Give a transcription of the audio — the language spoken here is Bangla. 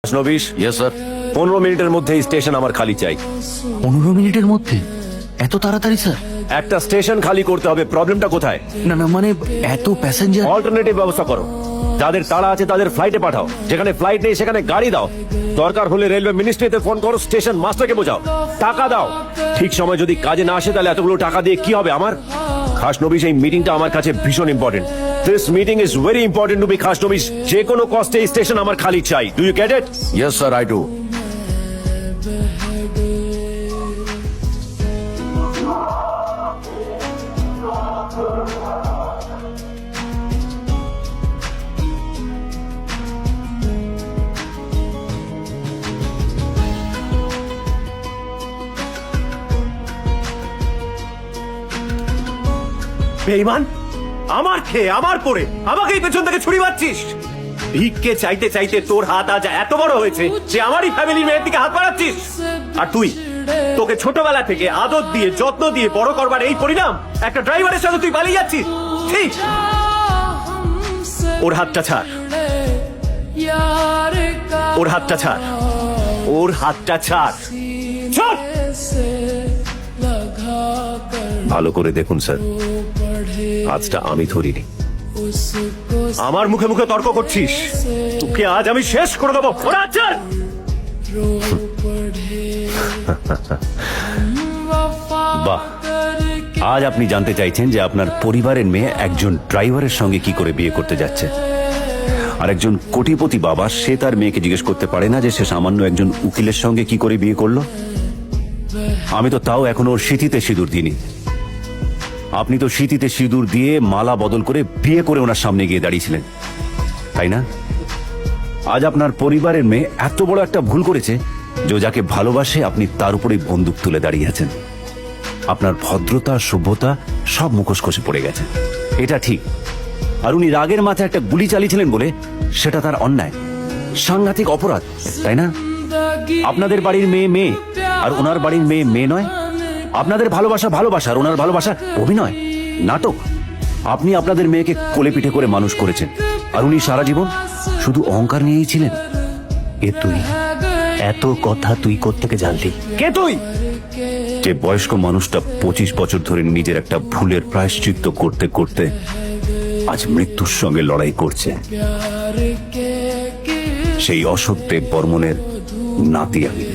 নবিশ, ইয়েস স্যার। 15 মিনিটের মধ্যে স্টেশন আমার খালি চাই। 15 মিনিটের মধ্যে? এত তাড়াতাড়ি স্যার? একটা স্টেশন খালি করতে হবে। প্রবলেমটা কোথায়? না না, মানে এত প্যাসেঞ্জার। অল্টারনেটিভ ব্যবস্থা করো। যাদের তাড়া আছে তাদের ফ্লাইটে পাঠাও, যেখানে ফ্লাইট নেই সেখানে গাড়ি দাও। দরকার হলে রেলওয়ে মিনিস্ট্রিতে ফোন করো, স্টেশন মাস্টারকে বোঝাও, টাকা দাও। ঠিক সময় যদি কাজে না আসে তাহলে এতগুলো টাকা দিয়ে কি হবে আমার? খাস নবিশ, এই মিটিংটা আমার কাছে ভীষণ important. This meeting is very important to be খাস নবিশ। যে কোনো কস্টে এই স্টেশন আমার খালি চাই। Do you get it? Yes sir, I do. বেঈমান, আমার খেয়ে আমার পরে আমাকেই পেছন থেকে ছুরি মারছিস। ভিক্ষে চাইতে চাইতে তোর হাত আজ এত বড় হয়েছে যে আমারই ফ্যামিলির মেয়ের দিকে হাত বাড়াচ্ছিস। আর তুই, তোকে ছোটবেলা থেকে আদর দিয়ে যত্ন দিয়ে বড় করবার এই পরিণাম? একটা ড্রাইভারের সাথে তুই পালিয়ে যাচ্ছিস। ঠিক, ওর হাতটা ছাড়, ওর হাতটা ছাড়, ওর হাতটা ছাড়, ছাড়। ভালো করে দেখুন স্যার, আজটা আমি ধরিনি। আমার মুখে মুখে তর্ক করছিস, তোকে আজ আমি শেষ করে দেবো। বাহ, আজ আপনি জানতে চাইছেন যে আপনার পরিবারের মেয়ে একজন ড্রাইভারের সঙ্গে কি করে বিয়ে করতে যাচ্ছে। আর একজন কোটিপতি বাবা, সে তার মেয়েকে জিজ্ঞেস করতে পারে না যে সে সামান্য একজন উকিলের সঙ্গে কি করে বিয়ে করলো? আমি তো তাও এখন ওর সিঁথিতে সিঁদুর দিইনি। আপনি তো সিঁথিতে সিঁদুর দিয়ে মালা বদল করে বিয়ে করে ওনার সামনে গিয়ে দাঁড়িয়েছিলেন, তাই না? আজ আপনার পরিবারের মেয়ে এত বড় একটা ভুল করেছে যে যাকে ভালোবাসে আপনি তার উপরেই বন্দুক তুলে দাঁড়িয়ে আছেন। আপনার ভদ্রতা, সভ্যতা সব মুখোশ খসে পড়ে গেছে। এটা ঠিক। আর উনি রাগের মাথায় একটা গুলি চালিয়েছিলেন বলে সেটা তার অন্যায়, সাংঘাতিক অপরাধ, তাই না? আপনাদের বাড়ির মেয়ে মেয়ে আর ওনার বাড়ির মেয়ে মেয়ে নয়। আপনাদের ভালোবাসা ভালোবাসা আর ওনার ভালোবাসা অভিনয়, নাটক। আপনি আপনাদের মেয়েকে কোলে পিঠে করে মানুষ করেছেন, আর উনি সারা জীবন শুধু অহংকার নিয়েই ছিলেন। এ তুই, এত কথা তুই কোত্থেকে জানলি? কে তুই? যে বয়স্ক মানুষটা 25 বছর ধরে নিজের একটা ভুলের প্রায়শ্চিত্ত করতে করতে আজ মৃত্যুর সঙ্গে লড়াই করছে, সেই অসত্যে বর্মনের নাতি আমি।